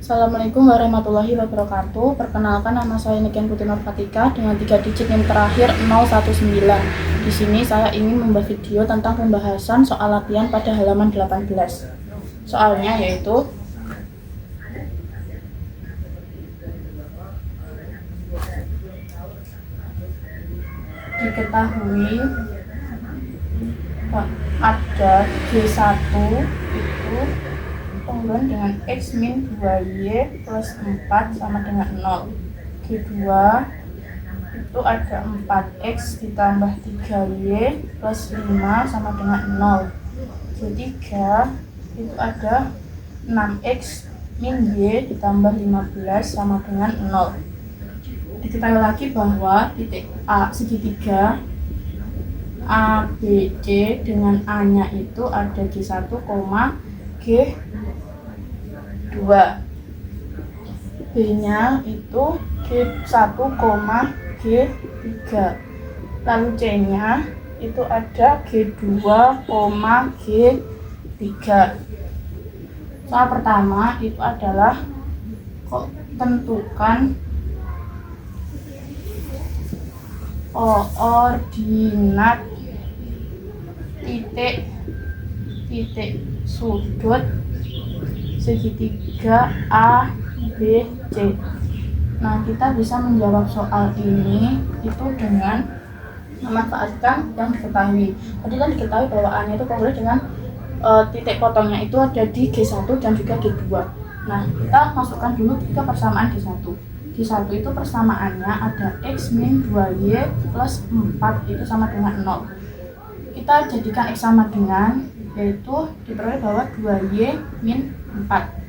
Assalamualaikum warahmatullahi wabarakatuh. Perkenalkan, nama saya Niken Putri Nurfatika dengan 3 digit yang terakhir 019. Di sini saya ingin membuat video tentang pembahasan soal latihan pada halaman 18. Soalnya yaitu diketahui ada G1 itu kemudian dengan X min 2Y plus 4 sama dengan 0. G2 itu ada 4X ditambah 3Y plus 5 sama dengan 0. G3 itu ada 6X min Y ditambah 15 sama dengan 0. Diketahui lagi bahwa titik A segitiga A, B, C dengan A-nya itu ada G1, G2. B-nya itu G1, G3. Lalu C-nya itu ada G2, G3. Soal pertama itu adalah tentukan koordinat titik sudut segitiga A, B, C. Nah, kita bisa menjawab soal ini itu dengan memanfaatkan yang diketahui. Tadi kan diketahui bahwa A-nya itu kongruent dengan titik potongnya itu ada di G1 dan juga G2. Nah, kita masukkan dulu ke persamaan G1. G1 itu persamaannya ada X min 2Y plus 4 itu sama dengan 0. Kita jadikan X sama dengan, yaitu diperoleh bahwa 2Y min 4.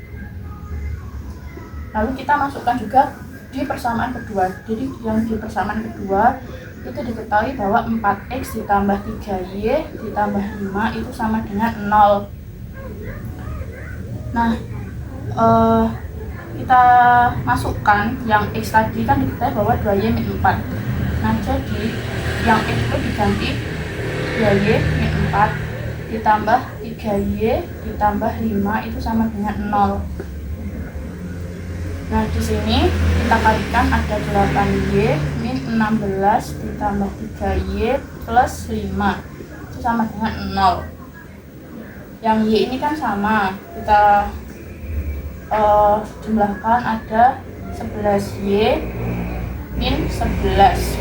Lalu kita masukkan juga di persamaan kedua. Jadi yang di persamaan kedua itu diketahui bahwa 4X ditambah 3Y ditambah 5 itu sama dengan 0. Nah, kita masukkan yang X tadi kan diketahui bahwa 2Y min 4. Nah, jadi yang X itu diganti 2Y min 4 ditambah 3Y ditambah 5 itu sama dengan 0. Nah, di sini kita kalikan ada 8Y min 16 ditambah 3Y plus 5 itu sama dengan 0. Yang Y ini kan sama, kita jumlahkan ada 11Y min 11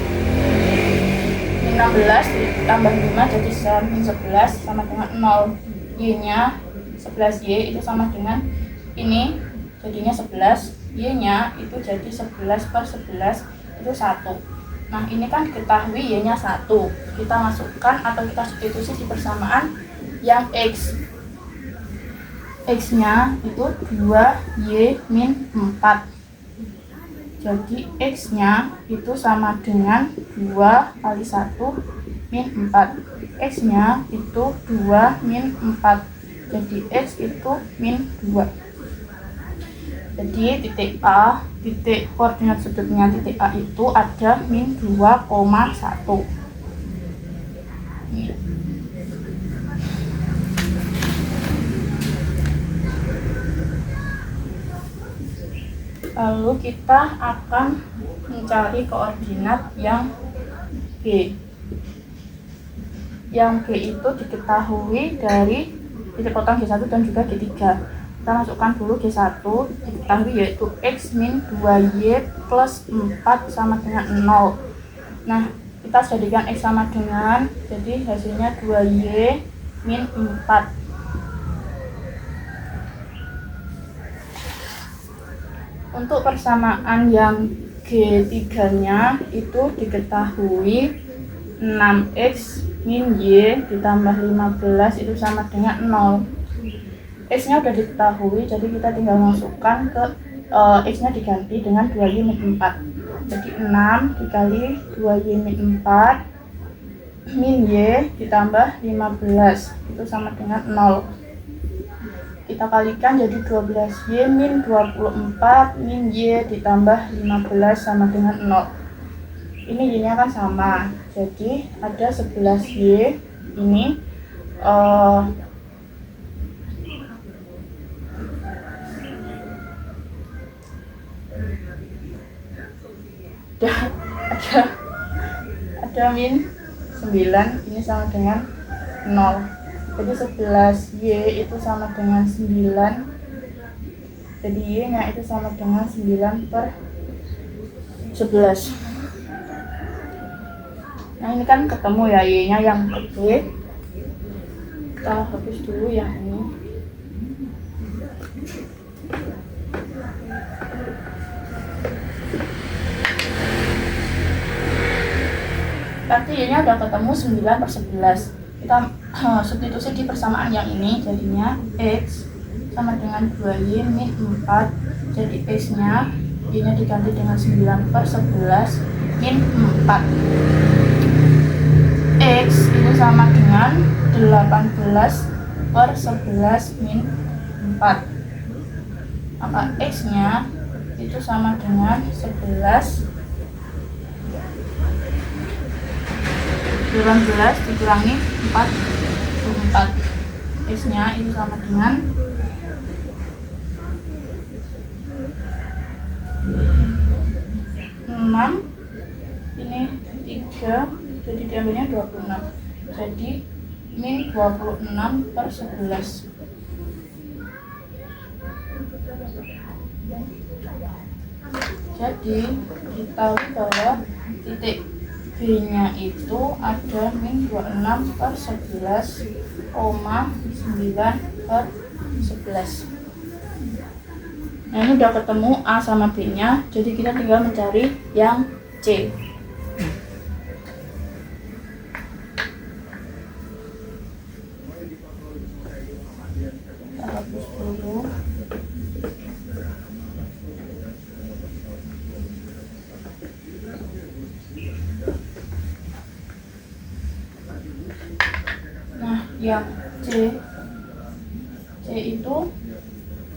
min 16 ditambah 5 jadi min 11 sama dengan 0. Y nya 11Y itu sama dengan ini jadinya 11, Y nya itu jadi 11 per 11 itu 1. Nah, ini kan diketahui Y nya 1, kita masukkan atau kita substitusi di persamaan yang X. X nya itu 2Y min 4. Jadi X nya itu sama dengan 2 kali 1 min 4. X nya itu 2 min 4. Jadi X itu min 2. Jadi titik A, titik koordinat sudutnya titik A itu ada min 2,1. Lalu kita akan mencari koordinat yang G. Yang G itu diketahui dari titik potong G1 dan juga G3. Kita masukkan dulu G1, diketahui yaitu X min 2Y plus 4 sama dengan 0. Nah, kita jadikan X sama dengan, jadi hasilnya 2Y min 4. Untuk persamaan yang G3-nya itu diketahui 6X min Y ditambah 15 itu sama dengan 0. X-nya sudah diketahui, jadi kita tinggal masukkan ke X-nya diganti dengan 2Y min 4. Jadi 6 dikali 2Y min 4 min Y ditambah 15 itu sama dengan 0. Kita kalikan jadi 12Y min 24 min Y ditambah 15 sama dengan 0. Ini Y-nya kan sama, jadi ada 11Y ini ada ada min 9, ini sama dengan 0. Jadi 11Y itu sama dengan 9. Jadi Y nya itu sama dengan 9 per 11. Nah ini kan ketemu ya Y nya yang gede. Kita hapus dulu yang ini. Berarti Y nya udah ketemu 9 per 11. Kita substitusi di persamaan yang ini, jadinya X sama dengan 2Y min 4. Jadi X nya Y nya diganti dengan 9 per 11 min 4. X ini sama dengan 18 per 11 min 4. Maka X nya itu sama dengan 11 dikurangi 44. X nya itu sama dengan 6, ini 3, jadi diambilnya 26. Jadi min 26 per 11. Jadi diketahui bahwa titik B nya itu ada min 26 per 11, 9 per 11. Nah ini udah ketemu A sama B nya, jadi kita tinggal mencari yang C. Kita hapus dulu. Nah yang C itu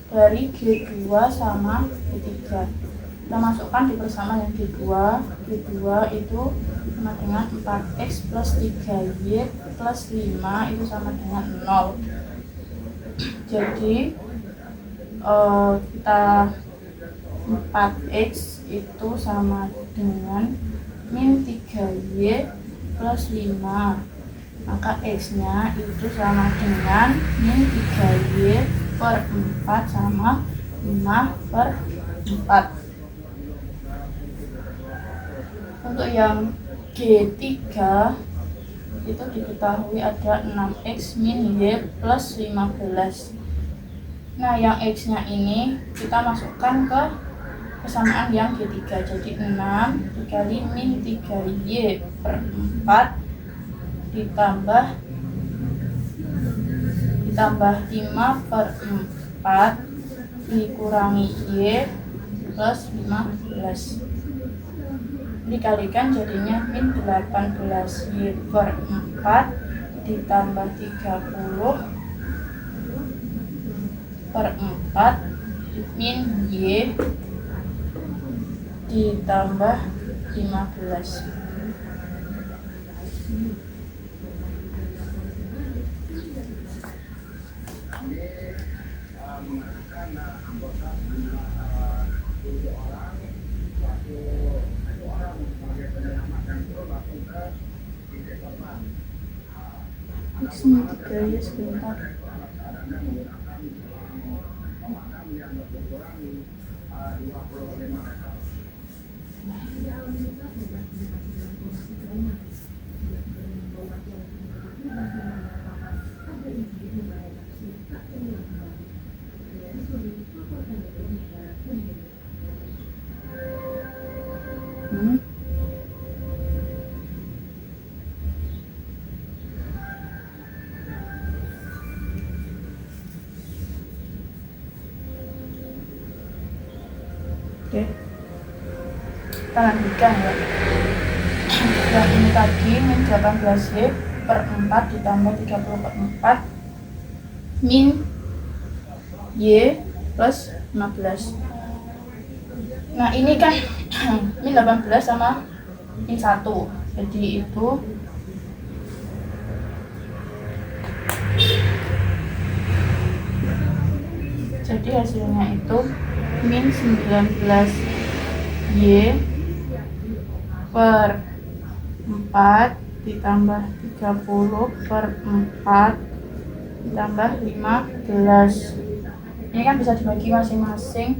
dari G2 sama G3. Kita masukkan di persamaan yang G2 itu sama dengan 4X plus 3Y plus 5 itu sama dengan 0. Jadi kita 4X itu sama dengan min 3Y plus 5. Maka X nya itu sama dengan min 3Y per 4 sama 5 per 4. Untuk yang G3 itu diketahui ada 6X min Y plus 15. Nah yang X nya ini kita masukkan ke persamaan yang G3. Jadi 6 dikali min 3Y per 4 ditambah 5 per 4 dikurangi Y plus 15. Dikalikan jadinya min 18Y per 4 ditambah 30 per 4 min Y ditambah 15. X-nya 3 ya sebentar. Oke, kita lanjutkan ya. Yang ini tadi min 18Y per 4 ditambah 30 per 4 min Y plus 15. Nah ini kan min 18 sama min 1, jadi itu hasilnya itu min 19Y per 4 ditambah 30 per 4 ditambah 15. Ini kan bisa dibagi masing-masing,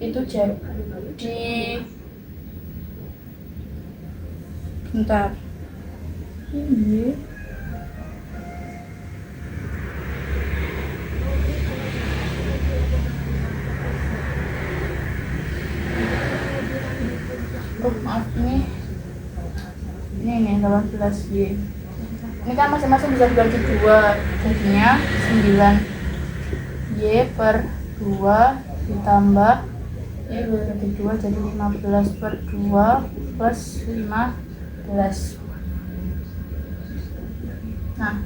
itu jadi bentar ini maaf, ini 18Y. Ini kan masing-masing bisa dibagi 2, jadinya 9Y per 2 ditambah ini dibagi 2 jadi 15 per 2 plus 15. Nah,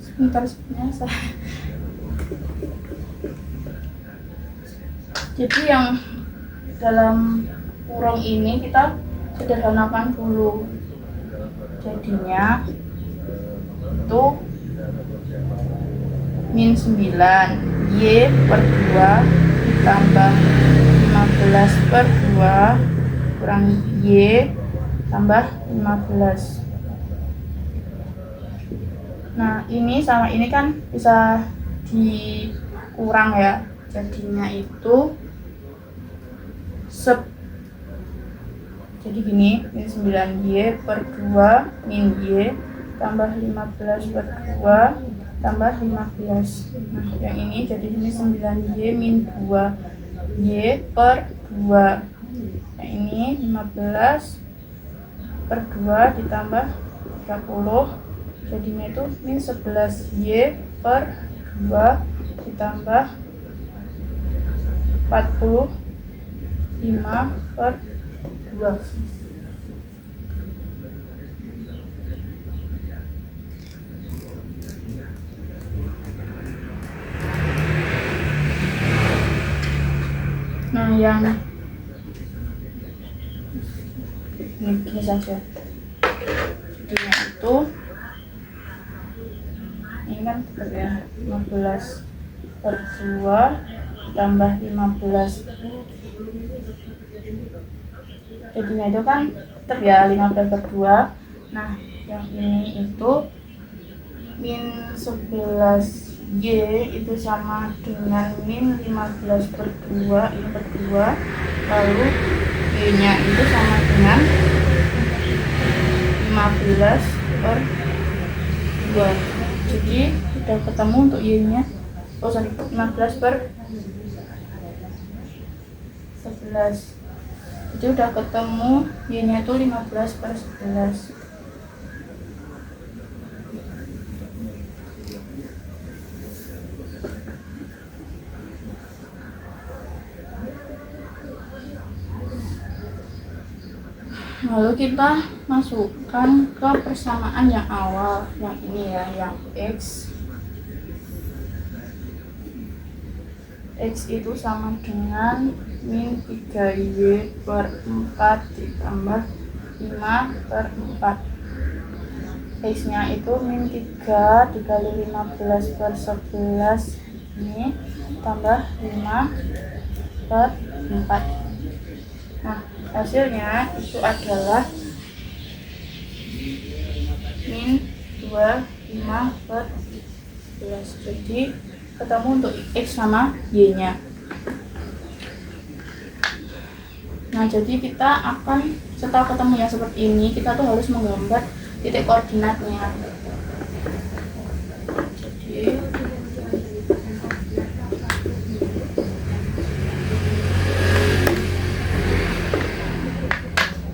sebentar sebenarnya jadi yang dalam kurung ini kita sederhanakan dulu, jadinya itu min 9 Y per 2 ditambah 15 per 2 kurang Y tambah 15. Nah, ini sama ini kan bisa dikurang ya, jadinya itu jadi gini, min 9Y per 2 min Y tambah 15 per 2 tambah 15. Nah, yang ini jadi ini 9Y min 2Y per 2. Yang ini 15 per 2 ditambah 30, jadinya itu min 11Y per 2 ditambah 45 per 2. Nah, yang ini saja. Jadinya itu ini kan ya 15 per 2 tambah 15. Jadinya itu kan tetap ya 15 per 2. Nah, yang ini itu min 11Y itu sama dengan min 15 per 2 ini per 2, lalu Y nya itu sama dengan 15 per 2. Jadi sudah ketemu untuk Y nya 15 per 11. Jadi udah ketemu Y nya itu 15 per 11. Lalu kita masukkan ke persamaan yang awal, yang ini ya, yang X itu sama dengan min 3Y per 4 ditambah 5 per 4. X nya itu min 3 dikali 15 per 11 ini tambah 5 per 4. Nah, hasilnya itu adalah min 25 per 11. Jadi ketemu untuk X sama Y nya. Nah, jadi kita akan setelah ketemu yang seperti ini, kita tuh harus menggambar titik koordinatnya. Jadi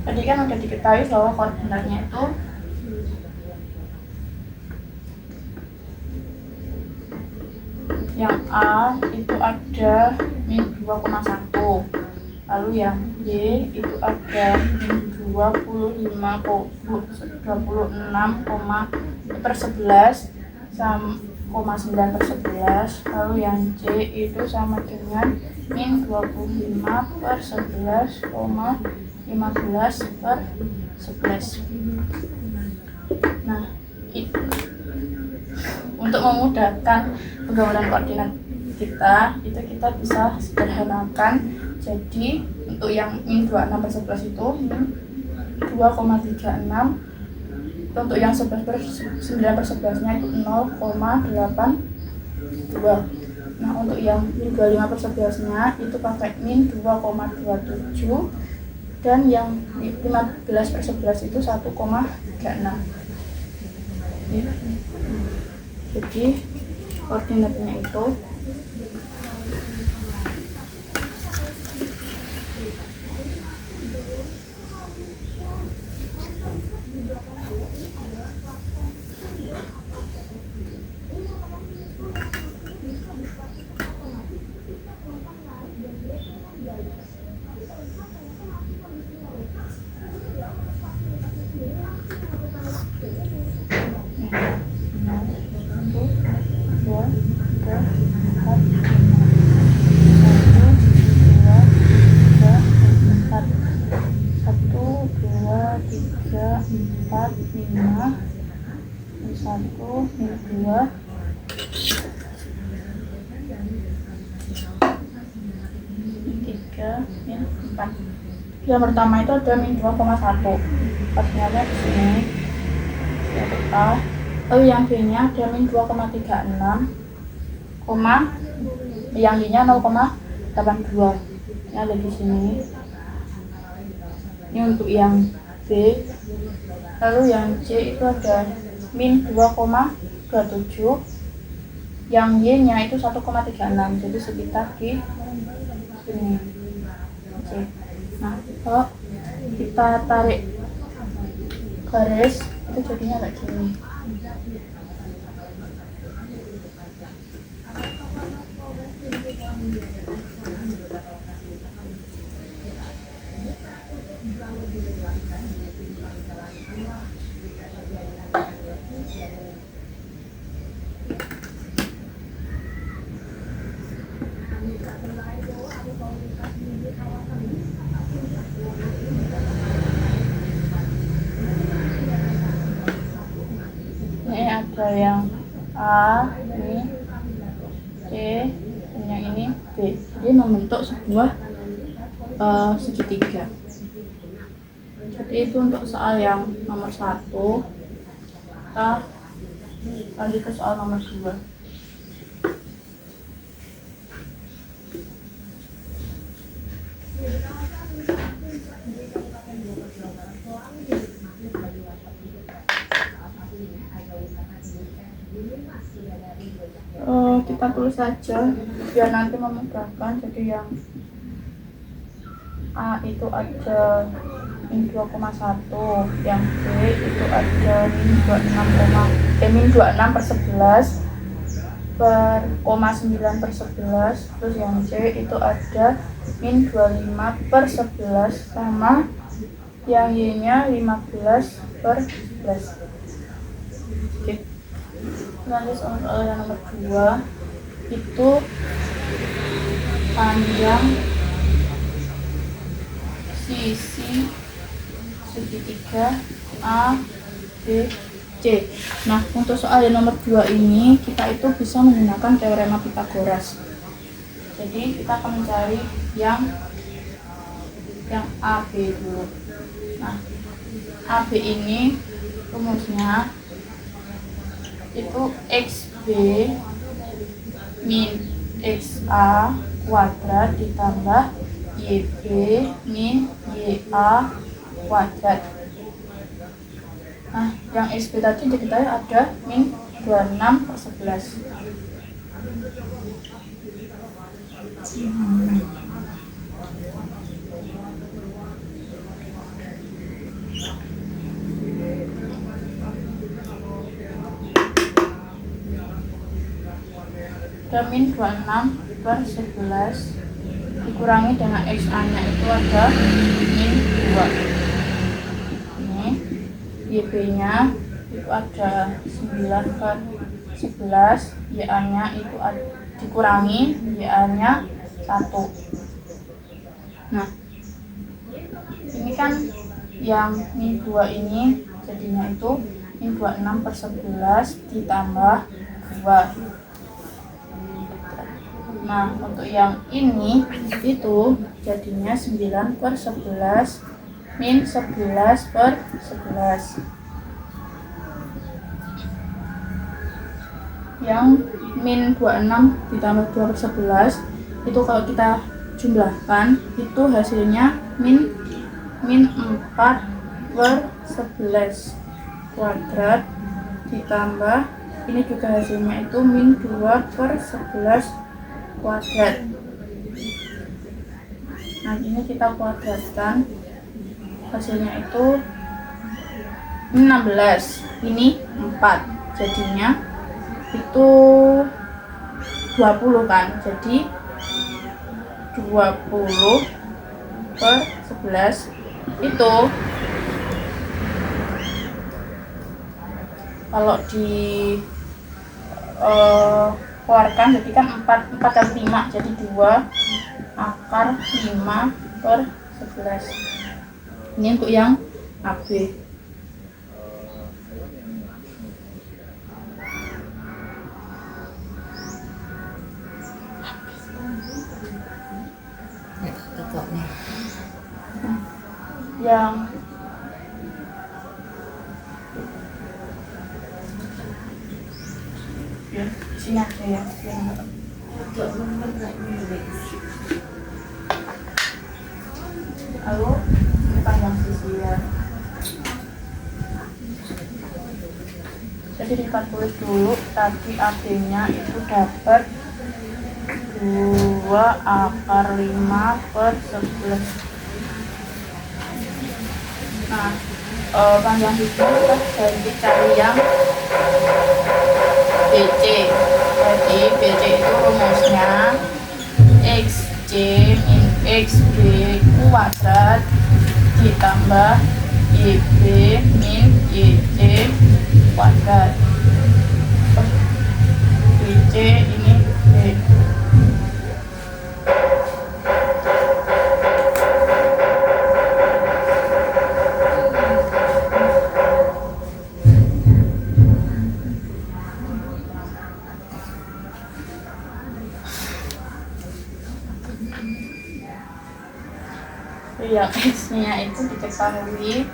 tadi kan udah diketahui bahwa koordinatnya itu yang A itu ada min 2,1, lalu yang Y itu ada min 26 per 11 koma 9 per 11, lalu yang C itu sama dengan min 25 per 11 15 per 11. Nah, untuk memudahkan penggaulan koordinat kita, itu kita bisa sederhanakan. Jadi untuk yang min 26/11 itu min 2,36, untuk yang 9/11 nya itu 0,82. Nah, untuk yang 25/11 nya itu pakai min 2,27, dan yang 15/11 itu 1,36. Jadi koordinatnya itu yang pertama itu ada min 2,1, koordinatnya di sini ya kita. Lalu yang B nya ada min 2,36, yang Y nya 0,82, ini ada di sini. Ini untuk yang B. Lalu yang C itu ada min 2,27, yang Y nya itu 1,36, jadi sekitar di sini. C. Nah, kalau kita tarik garis itu jadinya kayak gini. Ini ada yang A, ini C, dan yang ini B. Jadi membentuk sebuah segitiga. Jadi itu untuk soal yang nomor 1. Kita lanjut ke soal nomor 2. Kita tulis saja biar nanti memudahkan. Jadi yang A itu ada min 2,1, yang B itu ada min 26/11 per 9/11, terus yang C itu ada min 25/11 sama yang Y nya 15/11. Oke. Lanjut soal yang nomor 2, itu panjang sisi segitiga A, B, C. Nah, untuk soal yang nomor 2 ini kita itu bisa menggunakan teorema Pythagoras. Jadi kita akan mencari yang AB dulu. Nah, AB ini rumusnya itu XB min XA kuadrat ditambah YB min YA kuadrat. Nah, yang XB tadi diketahui ada min 26/11. Min 26/11 dikurangi dengan XA nya itu ada min 2. Ini YB nya itu ada 9/11, YA nya itu dikurangi YA nya 1. Nah, ini kan yang min 2 ini jadinya itu min 26 per 11 ditambah 2. Nah, untuk yang ini itu jadinya 9 per 11 min 11 per 11. Yang min 26 ditambah 2 per 11 itu kalau kita jumlahkan itu hasilnya min 4 per 11 kuadrat ditambah ini juga hasilnya itu min 2 per 11 kuadrat. Nah, ini kita kuadratkan hasilnya itu 16, ini 4, jadinya itu 20 kan, jadi 20 per 11 itu kalau di keluarkan jadi kan 4 kali 5 jadi 2 akar 5 per 11. Ini untuk yang AB. Yang ya, sini aja ya. Lalu panjang sisian. Jadi kita tulis dulu tadi AB-nya itu dapat 2 akar 5 per 11. Nah, panjang sisi kita jadi cari yang BC. Jadi BC itu rumusnya XC min XB kuadrat ditambah YB min YC kuadrat. BC ini B. Yang X-nya itu diketahui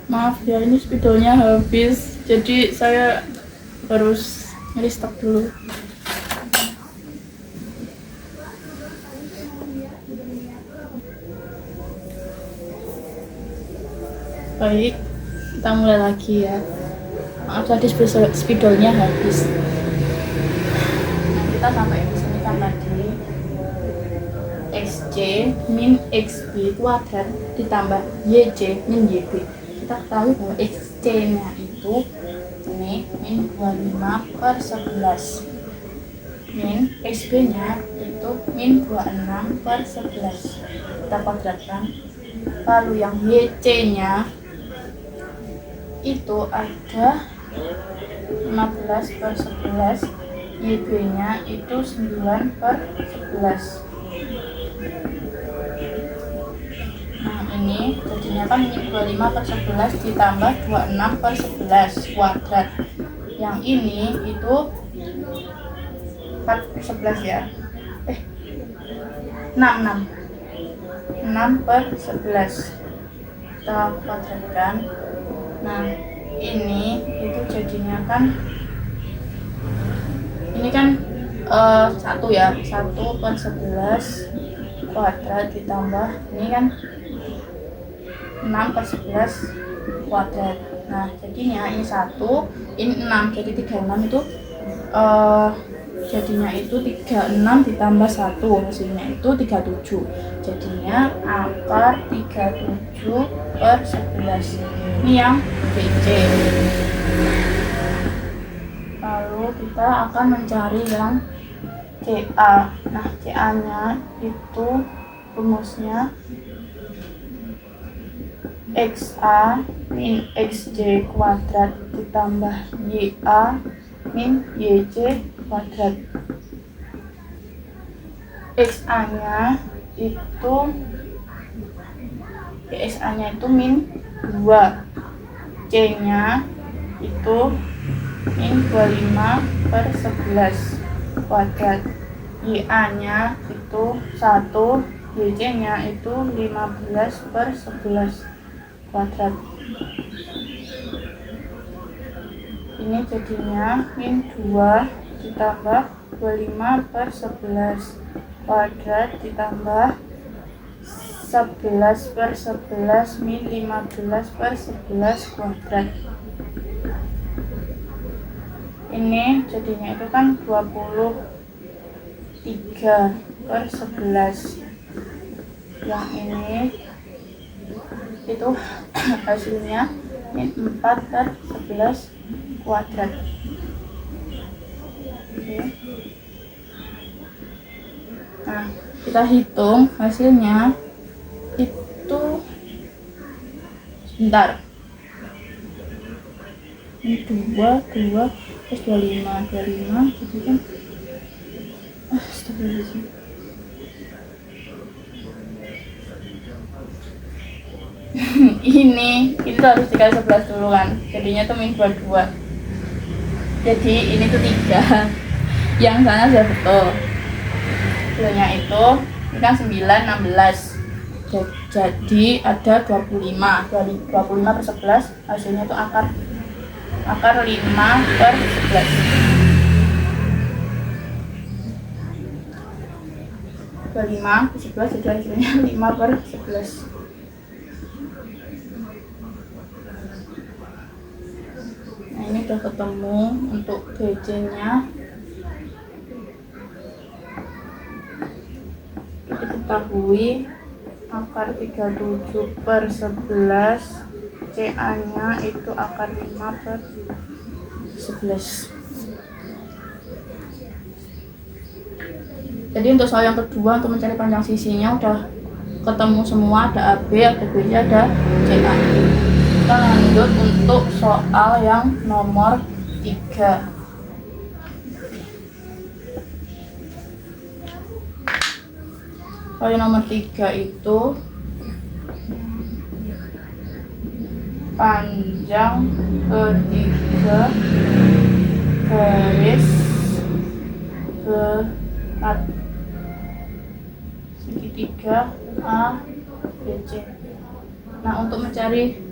maaf ya, ini spidolnya habis jadi saya harus nge-restock dulu. Baik, kita mulai lagi ya. Maaf tadi spidolnya habis. Nah, kita sampai di sini kan tadi XC min XB kuadrat ditambah YC min YB. Kita tahu bahwa XC nya itu ini min 25 per 11 min XB nya itu min 26 per 11. Kita kuadratkan. Lalu yang YC nya itu ada 15 per 11, YB nya itu 9 per 11. Nah, ini jadinya kan min 25 per 11 ditambah 26 per 11 kuadrat. Yang ini itu 4 per 11 ya. 6 per 11. Kita kuadratkan. Nah, ini itu jadinya kan ini kan 1 ya, 1 per 11 kuadrat ditambah ini kan 6 per 11 kuadrat. Nah, jadinya ini 1, ini 6, jadi 36 itu jadinya itu 36 ditambah 1 hasilnya itu 37. Jadinya akar 37 per 11. Ini yang BC. Lalu kita akan mencari yang CA. Nah, CA nya itu rumusnya XA min XJ kuadrat ditambah YA min YC kuadrat. XA-nya itu min 2, C-nya itu min 25 per 11 kuadrat, YA-nya itu 1, YC-nya itu 15 per 11 kuadrat. Ini jadinya min 2 ditambah 25 per 11 kuadrat ditambah 11 per 11 min 15 per 11 kuadrat. Ini jadinya itu kan 23 per 11. Yang ini itu hasilnya min 4 per 11 kuadrat. Oke. Nah, kita hitung hasilnya itu sebentar. Ini 2 terus 25 jadi kan astagfirullahaladzim. ini harus dikali 11 dulu kan, jadinya tuh min 22. Jadi ini tuh 3 yang sana sudah betul. Hasilnya itu ini kan 9, 16. Jadi ada 25 per 11, hasilnya itu akar 5 per 11. 25 per 11 jadi hasilnya 5 per 11. Nah, ini udah ketemu untuk BC-nya. Diketahui akar 37 per 11, CA-nya itu akar 5 per 11. Jadi untuk soal yang kedua, untuk mencari panjang sisinya udah ketemu semua, ada AB, ada BC, ada CA. Kita lanjut untuk soal yang nomor 3. Soal yang nomor 3 itu panjang ketiga garis berat segitiga ABC. Nah, untuk mencari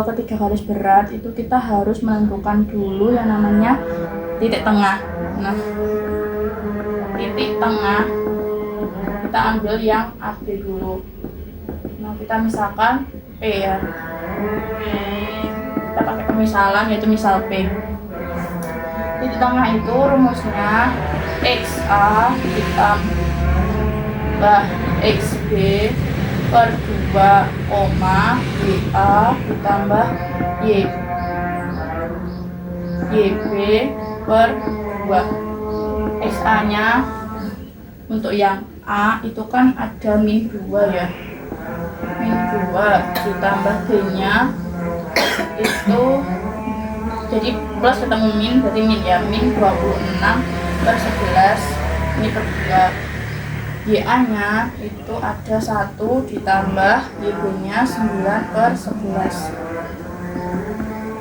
ketiga garis berat itu kita harus menentukan dulu yang namanya titik tengah. Nah, titik tengah kita ambil yang AB dulu. Nah, kita misalkan P ya. Kita pakai pemisalan yaitu misal P. Titik tengah itu rumusnya XA ditambah XB per 2, YA ditambah YB per 2. XA nya untuk yang A itu kan ada min 2 ya, min 2 ditambah B nya itu jadi plus ketemu min, berarti min ya, min 26 per 11 ini per 2. YA nya itu ada 1 ditambah YB nya 9 per 11.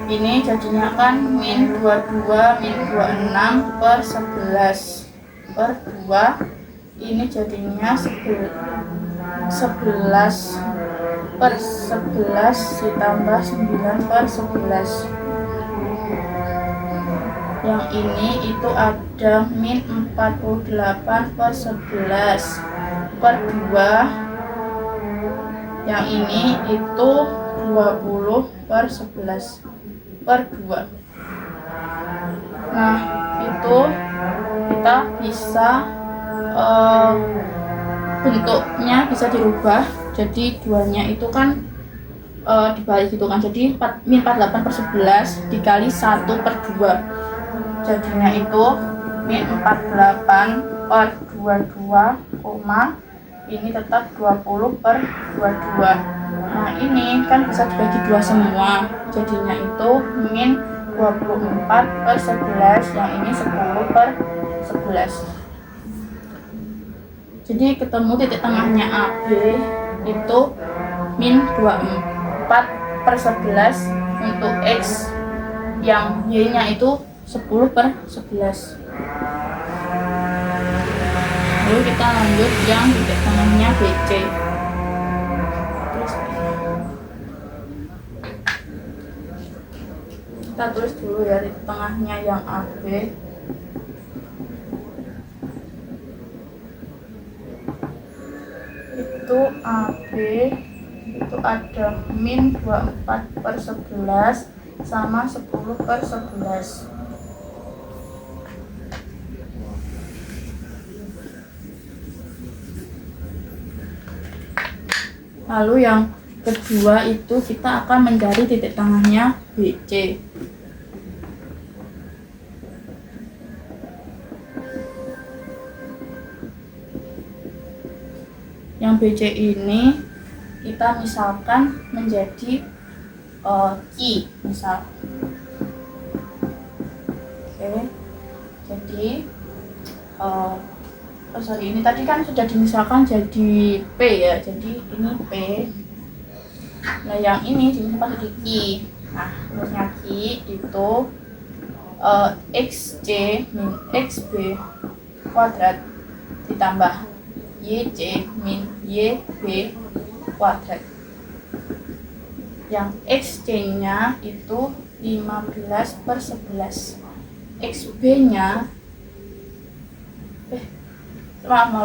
Ini jadinya kan min 22 min 26 per 11 per 2. Ini jadinya 11 per 11 ditambah 9 per 11. Yang ini itu ada min 48 per 11 per 2. Yang ini itu 20 per 11 per 2. Nah, itu kita bisa bentuknya bisa dirubah, jadi 2-nya itu kan dibalik gitu kan, jadi min 48 per 11 dikali 1 per 2, jadinya itu min 48 per 22, ini tetap 20 per 22. Nah ini kan bisa dibagi 2 semua, jadinya itu min 24/11, yang ini 10/11. Jadi ketemu titik tengahnya AB itu min 24/11 untuk X, yang Y nya itu 10/11. Lalu kita lanjut yang titik tengahnya BC. Kita tulis dulu ya titik tengahnya yang AB. Itu AB itu ada min 24/11 sama 10/11. Lalu yang kedua itu kita akan mencari titik tengahnya BC. Yang BC ini kita misalkan menjadi Q misal. Oke. Jadi ini tadi kan sudah dimisalkan jadi P ya, jadi ini P. Nah yang ini dimisalkan jadi Q. Nah rumusnya Q itu XC min XB kuadrat ditambah YC min YB kuadrat. Yang XC nya itu 15/11, XB nya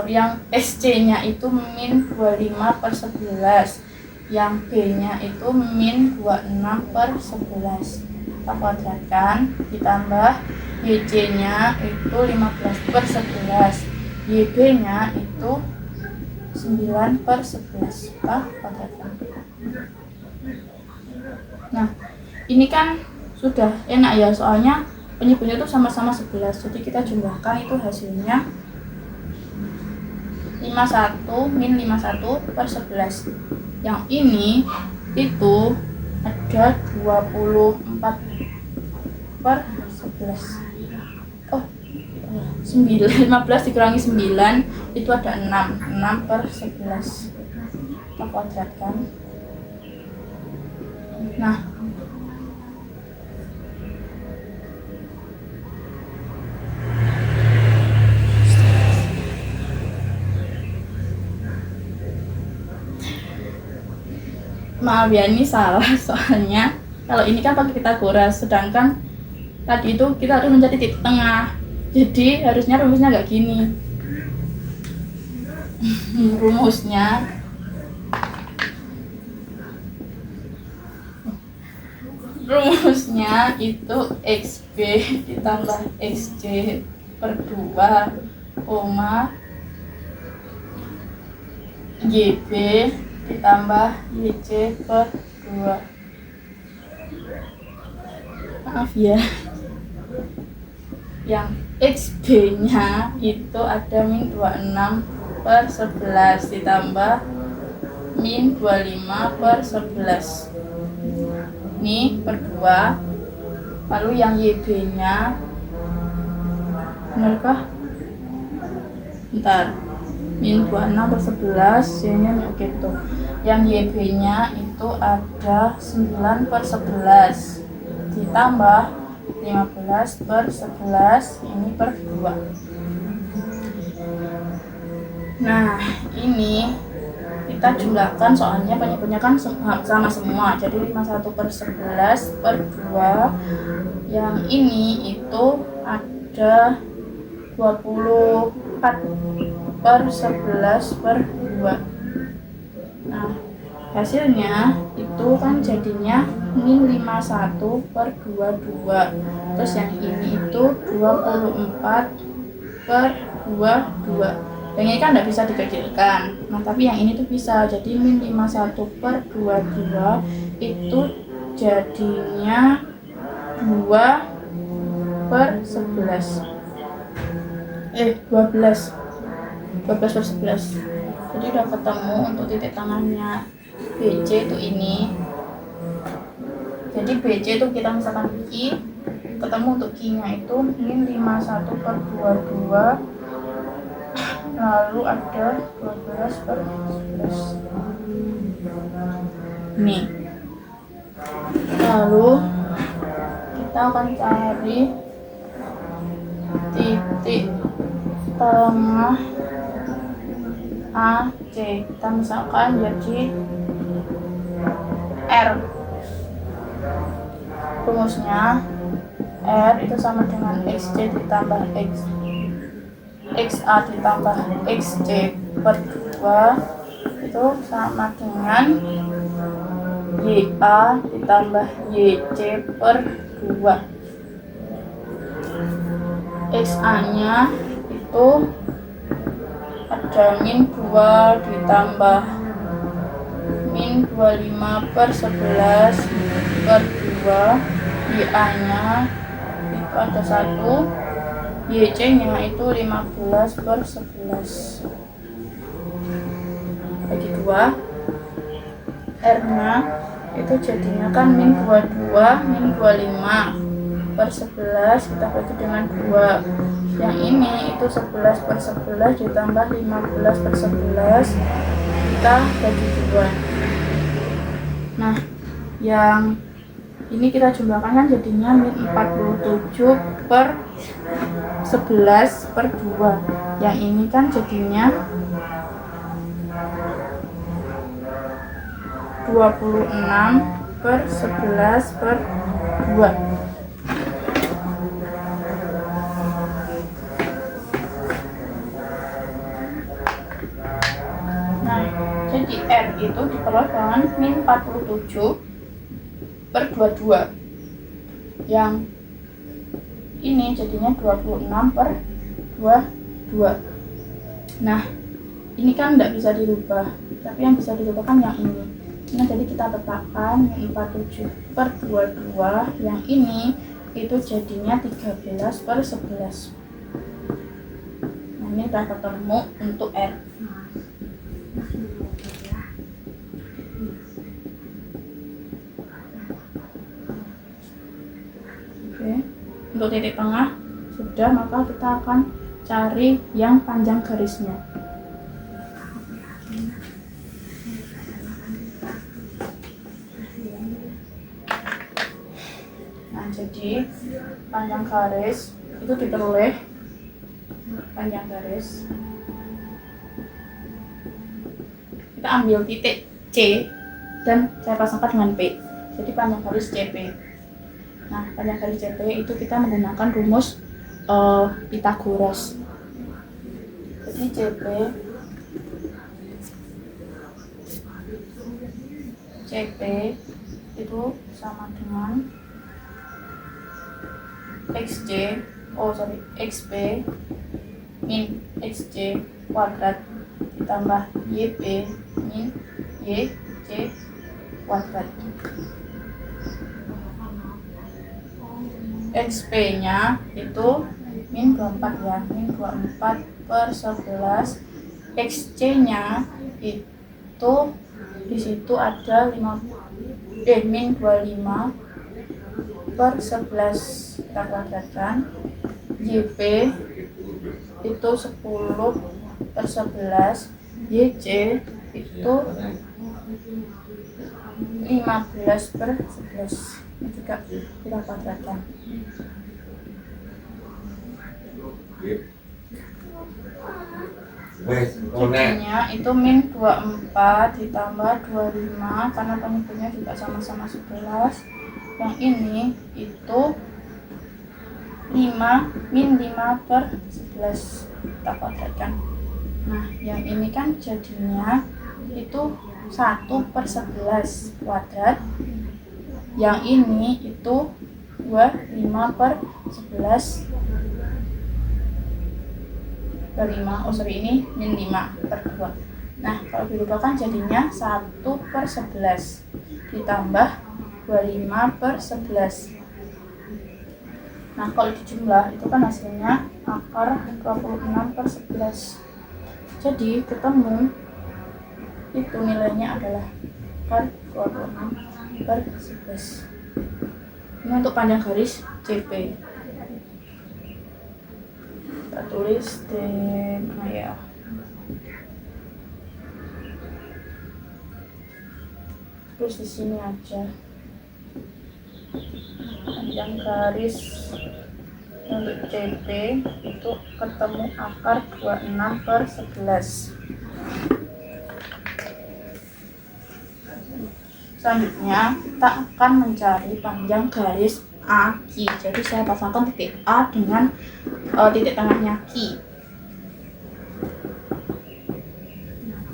yang SC nya itu min 25/11, yang B nya itu min 26/11. Kita kuadratkan, ditambah YC nya itu 15/11, YB nya itu 9/11. Kita kuadratkan. Nah ini kan sudah enak ya, soalnya penyebutnya itu sama-sama 11, jadi kita jumlahkan, itu hasilnya 51 min 51/11. Yang ini itu ada 24/11. Oh 9, 15 dikurangi 9 itu ada 6/11. Kita kuadratkan. Nah maaf ya, ini salah, soalnya kalau ini kan pakai Pitagoras, sedangkan tadi itu kita harus mencari titik tengah, jadi harusnya rumusnya nggak gini. rumusnya itu XB ditambah XC per 2, YB ditambah YC per 2. Maaf ya, yang XB nya itu ada min 26/11 ditambah min 25/11, ini per 2. Lalu yang YB nya benarkah? Bentar, min 26/11, Y nya oke tuh. Yang YB nya itu ada 9/11 ditambah 15/11, ini per 2. Nah ini kita jumlahkan, soalnya penyebutnya kan sama semua, jadi 51/11 per 2. Yang ini itu ada 24/11 per 2. Nah hasilnya itu kan jadinya min 51/22. Terus yang ini itu 24/22. Yang ini kan tidak bisa dikecilkan, nah tapi yang ini tuh bisa, jadi min 51/22 itu jadinya 2/11. 12/11. Jadi udah ketemu untuk titik tengahnya BC itu ini. Jadi BC itu kita misalkan Q, ketemu untuk Q-nya itu min 51/22, lalu ada 12/11. Nih. Lalu kita akan cari titik tengah AC. Kita misalkan jadi R. Rumusnya R itu sama dengan XC ditambah XA ditambah XC per 2 itu sama dengan YA ditambah YC per 2. XA nya itu ada min 2 ditambah min 25/11 per 2. YA nya itu ada 1, YC nya itu 15/11 bagi 2. R nya itu jadinya kan min 22 min 25/11 kita bagi dengan 2. Yang ini itu 11/11 ditambah 15/11 kita bagi 2. Nah, yang ini kita jumlahkan kan jadinya min 47/11/2. Yang ini kan jadinya 26/11/2. Nah, jadi R itu diperoleh dengan min 47/22. Yang ini jadinya 26/22. Nah, ini kan tidak bisa dirubah, tapi yang bisa dirubah kan yang ini. Nah, jadi kita tetapkan min 47/22. Yang ini itu jadinya 13/11. Nah, ini sudah ketemu untuk R. Oke, untuk titik tengah sudah, maka kita akan cari yang panjang garisnya. Nah, jadi panjang garis itu diperoleh panjang garis. Kita ambil titik C dan saya pasangkan dengan P. Jadi panjang garis CP. Nah, panjang garis CP itu kita menggunakan rumus Pythagoras. Jadi CP itu sama dengan XP min XC kuadrat ditambah YP min YC kuadrat. XP nya itu min 24 ya, min 24/11. XC nya itu di situ ada min 25/11 kita kuadratkan. YP itu 10/11. YC itu 15/11. Ini juga kita kuadratkan. Jadinya itu min 24 ditambah 25 karena penyebutnya juga sama-sama 11. Yang ini itu 5 min 5/11 kita kuadratkan. Nah, yang ini kan jadinya itu 1/11 kuadrat. Yang ini itu 25/11 per 5. Ini min 5/2. Nah, kalau dirubahkan jadinya 1/11 ditambah 25/11. Nah, kalau dijumlah itu kan hasilnya akar 26/11. Jadi ketemu itu nilainya adalah akar 26 per 11. Ini untuk panjang garis CP. Kita tulis D ya. Terus di sini aja panjang garis untuk CP itu ketemu akar 26 per 11. Selanjutnya kita akan mencari panjang garis AQ. Jadi saya pasangkan titik A dengan titik tengahnya Q.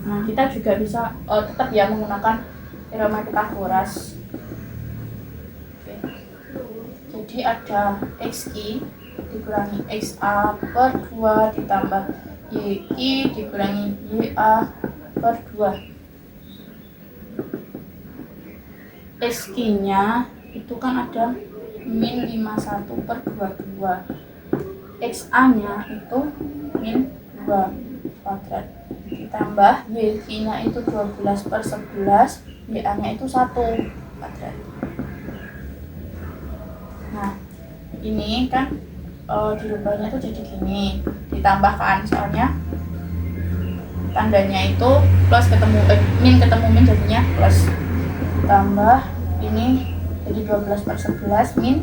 Nah, kita juga bisa tetap ya menggunakan teorema Pythagoras. Oke. Jadi ada XQ dikurangi XA per 2 ditambah YQ dikurangi YA per 2. XQ nya itu kan ada min 51 per 22. XA nya itu min 2 kuadrat ditambah YQ nya itu 12 per 11, YA nya itu 1 kuadrat. Nah ini kan dirubahnya tuh jadi gini, ditambahkan soalnya tandanya itu plus ketemu min ketemu min jadinya plus, tambah ini jadi 12 per 11 min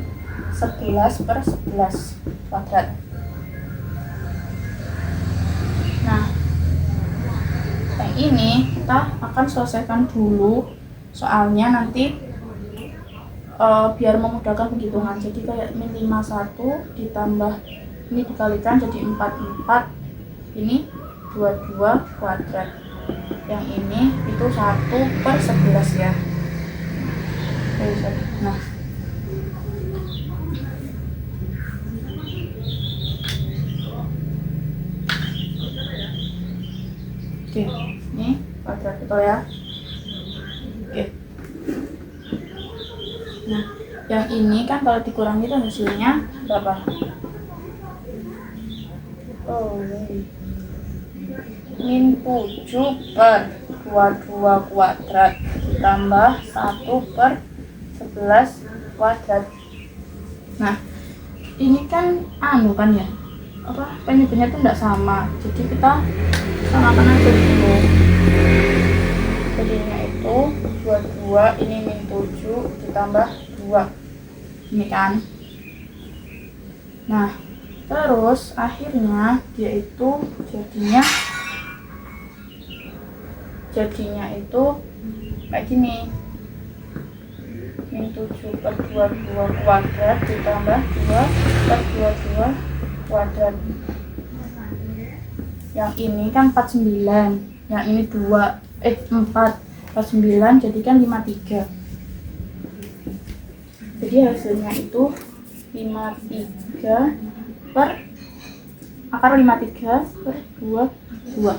11 per 11 kuadrat. Nah yang ini kita akan selesaikan dulu soalnya nanti biar memudahkan penghitungan. Jadi kayak min 51 ditambah ini dikalikan jadi 44, ini 22 kuadrat, yang ini itu 1 per 11 ya. Nah oke, ini kuadrat itu ya. Oke. Nah yang ini kan kalau dikurangi itu hasilnya berapa? Min 7 per 22 kuadrat ditambah 1 per 11 kuadrat. Nah ini kan kan ya, penyebabnya itu tidak sama, jadi kita samakan aja dulu. Jadinya itu 22, ini min 7 ditambah 2 ini kan. Nah terus akhirnya dia itu jadinya itu kayak gini, min 7 per 22 kuadrat ditambah 2 per 22 kuadrat. Yang ini kan 49, yang ini 49 jadi kan 53. Jadi hasilnya itu 53 per akar 53 per 22.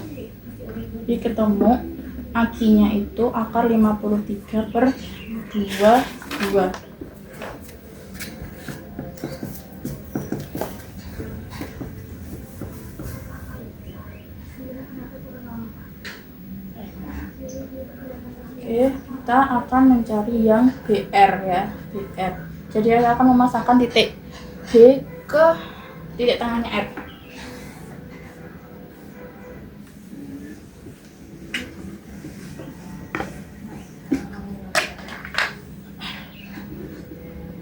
Jadi ketemu AQ-nya itu akar 53 per 22. Oke, kita akan mencari yang BR ya, BR. Jadi saya akan memasangkan titik B ke titik tengahnya R.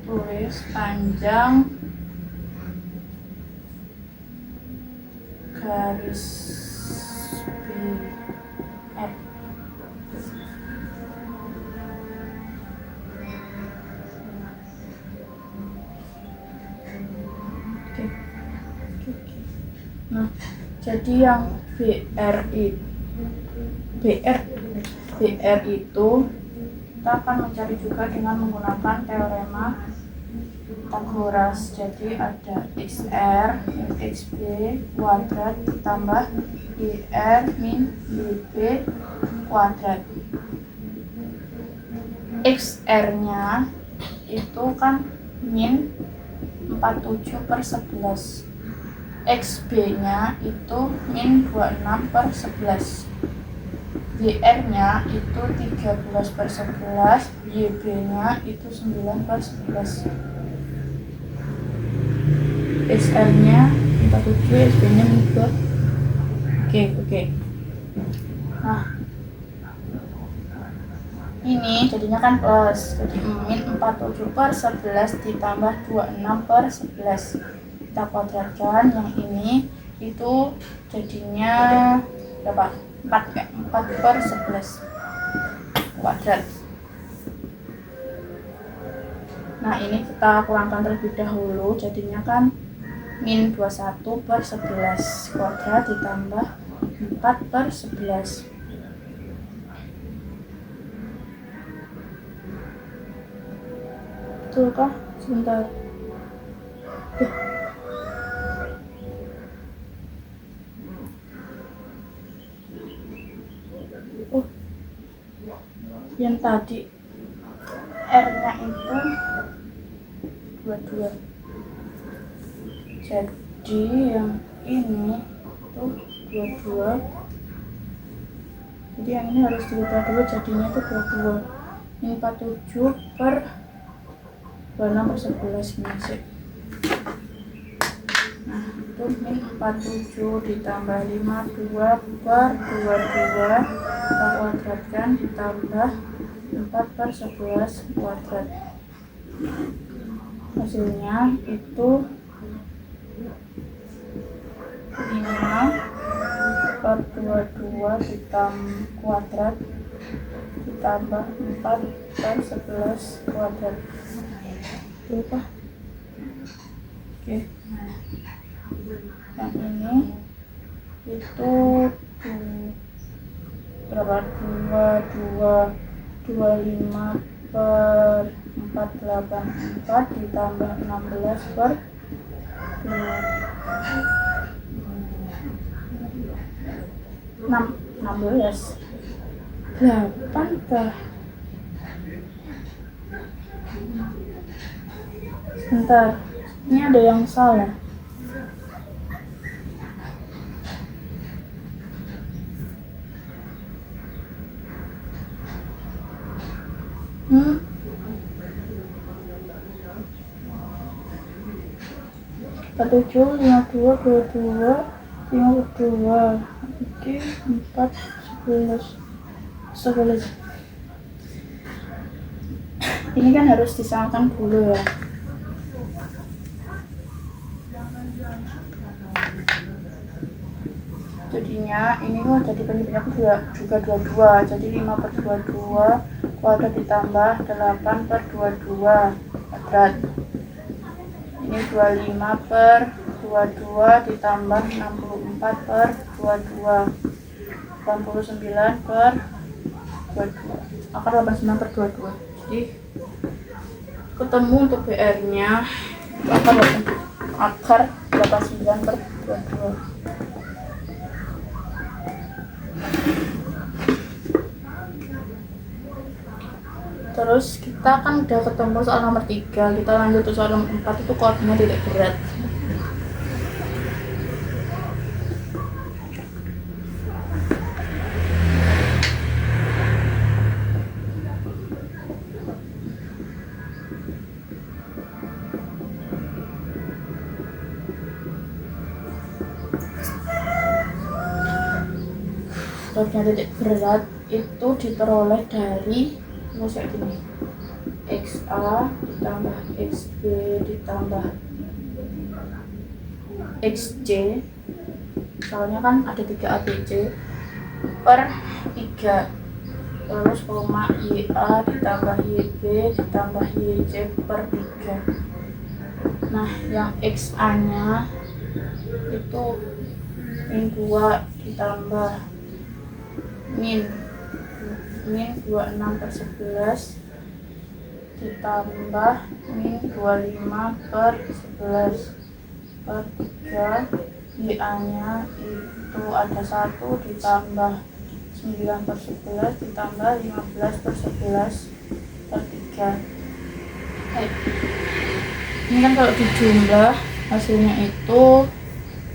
Tulis panjang garis BR. Nah, jadi yang BR itu kita akan mencari juga dengan menggunakan teorema Pythagoras. Jadi ada XR min XB kuadrat ditambah YR min YB kuadrat. XR-nya itu kan min 47 per 11. XB-nya itu min 26 per 11. YR-nya itu 13/11, YB-nya itu 9/11. SR-nya 47, SB-nya 2. Oke. Nah, ini jadinya kan plus, jadi min 47/11 ditambah 26/11 kita kuadratkan. Yang ini itu jadinya berapa? 4/11 kuadrat. Nah, ini kita kurangkan terlebih dahulu, jadinya kan min 21/11 kuadrat ditambah 4/11. Betul kah? Sebentar. Yang tadi R-nya itu 22. Jadi yang ini tuh 22. Jadi yang ini harus dirubah dulu, jadinya itu 22. Ini 47/26/11 ini sih. Nah, itu min 47 ditambah 52/22 kita kuadratkan ditambah 4/11 kuadrat. Hasilnya itu 5/22 ditambah kuadrat ditambah 4/11 kuadrat. Itu apa? Oke. Yang ini itu berapa? 25/484 ditambah 16/2 16 8 kah? Sebentar, ini ada yang salah. Tujuh, 52, 22, 52, oke, 4, 11. Ini kan harus disamakan dulu ya. Jadinya ini kok jadi penyebabnya juga 22. Jadi 5/22 kuadrat ditambah 8/22 kuadrat. Ini 25/22 ditambah 64/22, 89/22, akar 89/22. Jadi ketemu untuk BR-nya akar 89/22. Terus kita kan udah ketemu soal nomor 3, kita lanjut ke soal nomor 4, itu koordinat titik berat. Koordinat titik berat itu diperoleh dari kayak gini, XA ditambah XB ditambah XC, soalnya kan ada 3 ABC per 3, terus koma YA ditambah YB ditambah YC per 3. Nah, yang XA nya itu min 2 ditambah min 26/11 ditambah min 25/11 per 3. YA nya itu ada 1 ditambah 9/11 ditambah 15/11 per 3. Ini kan kalau dijumlah hasilnya itu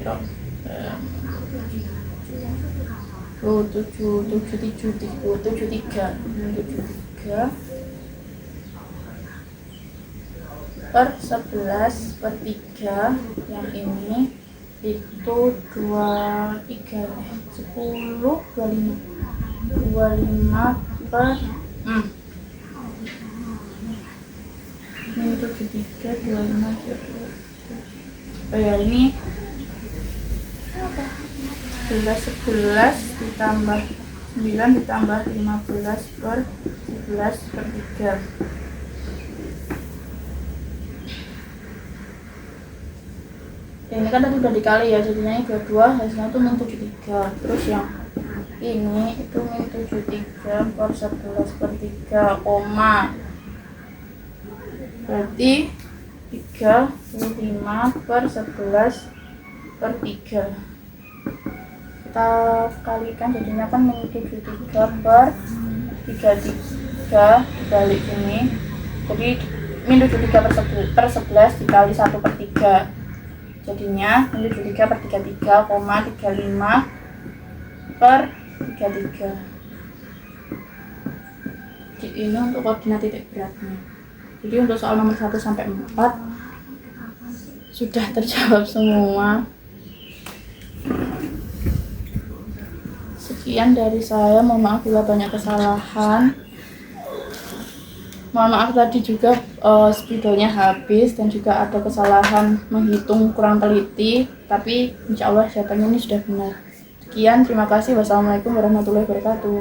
25/11 per 11 per 3 yang ini itu 23 10 25 per ini 73 25 oh ya ini 11 ditambah 9 ditambah 15 per 11 per 3. Ya, ini kan tadi udah dikali ya, jadinya 22 hasilnya itu min 73. Terus yang ini itu min 73 per 11 per 3 koma, berarti 35 per 11 per 3 kita kalikan, jadinya kan min 73 per 33 dibalik ini, jadi min 73 per 11 dikali 1 per 3 jadinya min 73 per 33, 35 per 33. Jadi ini untuk koordinat titik beratnya. Jadi untuk soal nomor 1 sampai 4 sudah terjawab semua. Sekian dari saya, mohon maaf bila banyak kesalahan. Mohon maaf tadi juga spidolnya habis dan juga ada kesalahan menghitung kurang teliti, tapi insya Allah jawabannya ini sudah benar. Sekian, terima kasih. Wassalamualaikum warahmatullahi wabarakatuh.